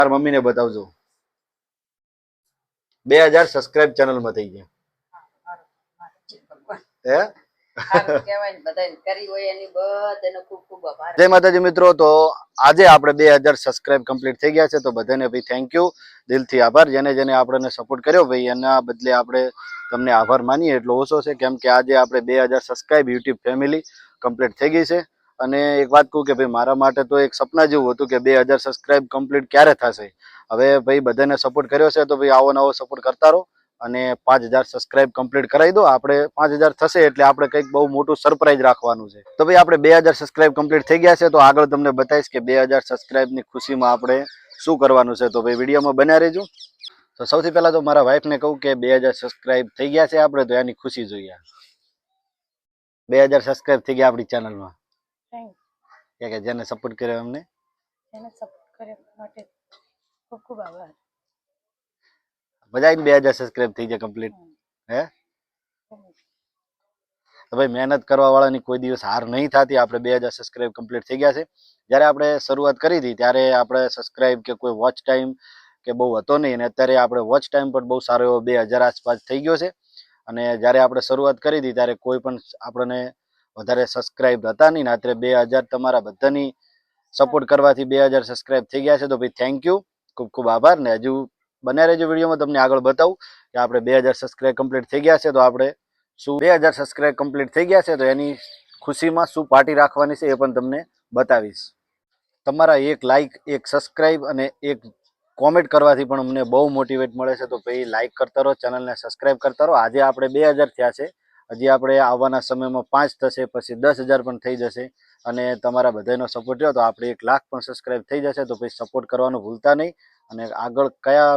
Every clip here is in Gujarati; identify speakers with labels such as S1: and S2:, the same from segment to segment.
S1: તાર મમ્મીને બતાવજો 2000 સબસ્ક્રાઇબ ચેનલમાં થઈ ગયા હે જય માતાજી મિત્રો તો આજે આપણે 2000 સબસ્ક્રાઇબ કમ્પ્લીટ થઈ ગયા છે તો બધાને ભાઈ થેન્ક યુ દિલથી આભાર જેને જેને આપણને સપોર્ટ કર્યો ભાઈ એના બદલે આપણે તમને આભાર માનીએ એટલો ઓછો છે કેમ કે આજે આપણે 2000 સબસ્ક્રાઇબ યુટ્યુબ ફેમિલી કમ્પ્લીટ થઈ ગઈ છે અને એક વાત કહું કે ભાઈ મારા માટે તો એક સપના જેવું હતું કે 2000 સબસ્ક્રાઇબ કમ્પ્લીટ ક્યારે થશે હવે ભાઈ બધાને સપોર્ટ કર્યો છે તો ભાઈ આવો નવો સપોર્ટ કરતા રહો અને 5000 સબસ્ક્રાઇબ કમ્પ્લીટ કરાવી દો આપણે 5000 થશે એટલે આપણે કંઈક બહુ મોટું સરપ્રાઈઝ રાખવાનું છે તો ભાઈ આપણે 2000 સબસ્ક્રાઇબ કમ્પ્લીટ થઈ ગયા છે તો આગળ તમને બતાવીશ કે 2000 સબસ્ક્રાઇબની ખુશીમાં આપણે શું કરવાનું છે તો ભાઈ વિડીયોમાં બન્યા રહેજો તો સૌથી પહેલા તો મારા વાઈફને કહું કે 2000 સબસ્ક્રાઇબ થઈ ગયા છે આપણે તો એની ખુશી જોઈએ 2000 સબસ્ક્રાઇબ થઈ ગયા આપણી ચેનલમાં કે જેને સપોર્ટ કર્યો અમને
S2: એને સપોર્ટ કર્યા માટે ખૂબ ખૂબ આભાર
S1: મજા આવીને 2000 સબસ્ક્રાઇબ થઈ ગયા કમ્પ્લીટ હે તો ભાઈ મહેનત કરવા વાળાની કોઈ દિવસ હાર નહીં થતી આપણે 2000 સબસ્ક્રાઇબ કમ્પ્લીટ થઈ ગયા છે જ્યારે આપણે શરૂઆત કરી હતી ત્યારે આપણે સબસ્ક્રાઇબ કે કોઈ વોચ ટાઈમ કે બહુ હતો નહીં અને અત્યારે આપણે વોચ ટાઈમ પણ બહુ સારો એવો 2000 આસપાસ થઈ ગયો છે અને જ્યારે આપણે શરૂઆત કરી હતી ત્યારે કોઈ પણ આપણને વધારે સબસ્ક્રાઇબ હતા નહીં ને અત્યારે 2000 તમારા બધાની સપોર્ટ કરવાથી 2000 સબસ્ક્રાઇબ થઈ ગયા છે તો ભાઈ થેન્ક યુ ખૂબ ખૂબ આભાર ને હજુ બન્યા રહેજો વિડીયોમાં તમને આગળ બતાવું કે આપણે 2000 સબસ્ક્રાઇબ કમ્પ્લીટ થઈ ગયા છે તો આપણે શું 2000 સબસ્ક્રાઇબ કમ્પ્લીટ થઈ ગયા છે તો એની ખુશીમાં શું પાર્ટી રાખવાની છે એ પણ તમને બતાવીશ તમારા એક લાઈક એક સબસ્ક્રાઇબ અને એક કોમેન્ટ કરવાથી પણ અમને બહુ મોટિવેટ મળે છે તો ભાઈ લાઈક કરતા રહો ચેનલને સબસ્ક્રાઇબ કરતા રહો આજે આપણે 2000 થયા છે હજી આપણે આવવાના સમયમાં 5 થશે પછી 10000 પણ થઈ જશે અને તમારા બધાનો સપોર્ટ રહ્યો તો આપણે 1 લાખ પણ સબસ્ક્રાઇબ થઈ જશે તો ભાઈ સપોર્ટ કરવાનું ભૂલતા નહીં અને આગળ કયા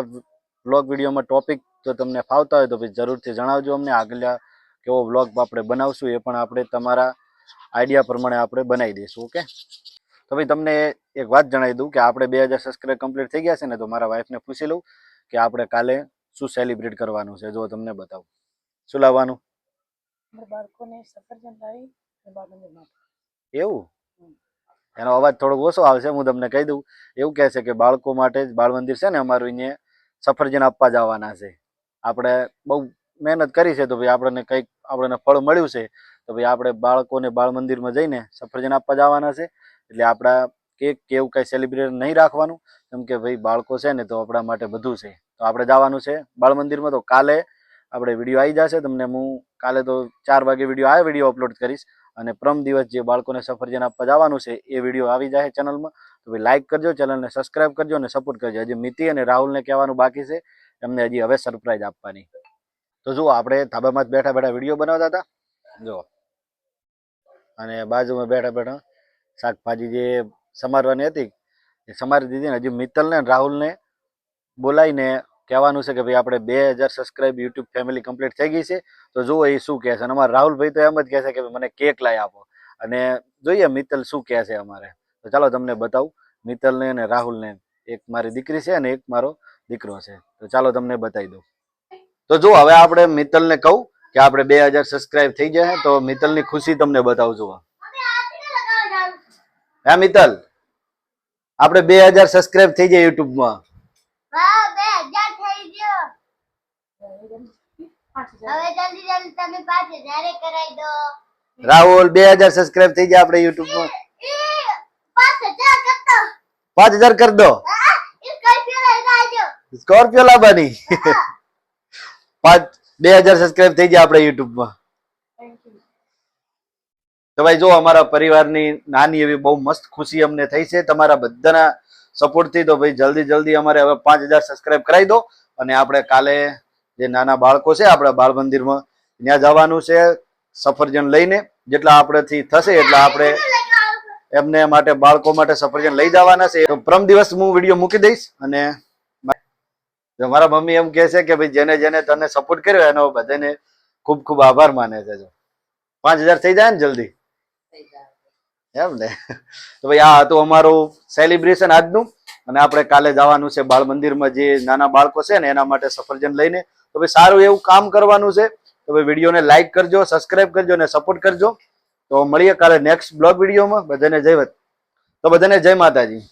S1: વ્લોગ વિડીયોમાં ટોપિક જો તમને ફાવતા હોય તો ભાઈ જરૂરથી જણાવજો અમને આગલા કેવો વ્લોગ આપણે બનાવશું એ પણ આપણે તમારા આઈડિયા પ્રમાણે આપણે બનાવી દઈશું ઓકે તો ભાઈ તમને એક વાત જણાવી દઉં કે આપણે 2000 સબસ્ક્રાઇબ કમ્પ્લીટ થઈ ગયા છે ને તો મારા વાઈફને પૂછી લઉં કે આપણે કાલે શું સેલિબ્રેટ કરવાનું છે જો તમને બતાવું શું લાવવાનું
S2: બાળકોને સફરજન લાવી
S1: એવું એનો અવાજ થોડોક ઓછો આવશે હું તમને કહી દઉં એવું કહે છે કે બાળકો માટે જ બાળ મંદિર છે ને અમારું અહીંયા સફરજન આપવા જવાના છે આપણે બહુ મહેનત કરી છે તો ભાઈ આપણને કંઈક આપણને ફળ મળ્યું છે તો ભાઈ આપણે બાળકોને બાળ મંદિરમાં જઈને સફરજન આપવા જવાના છે એટલે આપણા કેક કે એવું કંઈ સેલિબ્રેટ નહીં રાખવાનું કેમ કે ભાઈ બાળકો છે ને તો આપણા માટે બધું છે તો આપણે જવાનું છે બાળ મંદિરમાં તો કાલે આપણે વિડીયો આવી જશે તમને હું કાલે તો 4 વાગે વિડીયો અપલોડ કરીશ અને પ્રમ દિવસ જે બાળકોને સફરજન આપવા જવાનું છે એ વિડીયો આવી જાય ચેનલમાં તો ભાઈ લાઈક કરજો ચેનલને સબસ્ક્રાઇબ કરજો અને સપોર્ટ કરજો હજી મિતિ અને રાહુલને કહેવાનું બાકી છે એમને હજી હવે સરપ્રાઈઝ આપવાની તો જુઓ આપણે ધાબામાં જ બેઠા બેઠા વિડીયો બનાવતા હતા જો અને બાજુમાં બેઠા બેઠા શાકભાજી જે સમારવાની હતી એ સમારી દીધી ને હજી મિત્તલને રાહુલને બોલાવીને કહેવાનું છે કે ભાઈ આપણે 2000 સબસ્ક્રાઇબ યુટ્યુબ ફેમિલી કમ્પ્લીટ થઈ ગઈ છે તો જુઓ એ શું કહે છે અને અમારા રાહુલભાઈ તો એમ જ કહે છે કે મને કેક લાવી આપો અને જોઈએ મિત્તલ શું કહે છે અમારે તો ચાલો તમને બતાવું મિત્તલને અને રાહુલને એક મારી દીકરી છે અને એક મારો દીકરો છે તો ચાલો તમને બતાવી દઉં તો જો હવે આપણે મિત્તલને કહું કે આપણે 2000 સબસ્ક્રાઇબ થઈ જાય તો મિત્તલની ખુશી તમને બતાવું છું હા મિત્તલ આપણે 2000 સબસ્ક્રાઇબ થઈ જાય યુટ્યુબમાં રાહુલ 2000 સબસ્ક્રાઇબ થઈ જાય આપણે યુટ્યુબમાં 5000 કરી દો સ્કોર્પિયો લાવવાની 2000 સબસ્ક્રાઇબ થઈ જાય આપણે યુટ્યુબમાં તો ભાઈ જો અમારા પરિવારની નાની એવી બહુ મસ્ત ખુશી અમને થઈ છે તમારા બધાના સપોર્ટથી તો ભાઈ જલ્દી અમારે હવે 5000 સબસ્ક્રાઇબ કરાવી દો અને આપણે કાલે જે નાના બાળકો છે આપણા બાળ મંદિરમાં ત્યાં જવાનું છે સફરજન લઈને જેટલા આપણેથી થશે એટલા આપણે એમને માટે બાળકો માટે સફરજન લઈ જવાના છે તો પ્રમ દિવસ હું વિડીયો મૂકી દઈશ અને મારા મમ્મી એમ કહે છે કે ભાઈ જેને જેને તને સપોર્ટ કર્યો એનો બધાને ખૂબ ખૂબ આભાર માને છે જો 5000 થઈ જાય ને જલ્દી એમ ને તો ભાઈ આ હતું અમારું સેલિબ્રેશન આજનું અને આપણે કાલે જવાનું છે બાળ મંદિરમાં જે નાના બાળકો છે ને એના માટે સફરજન લઈને તો ભાઈ સારું એવું કામ કરવાનું છે તો ભાઈ વિડીયોને લાઈક કરજો સબસ્ક્રાઇબ કરજો અને સપોર્ટ કરજો તો મળીએ કાલે નેક્સ્ટ બ્લોગ વિડીયોમાં બધાને જય માતાજી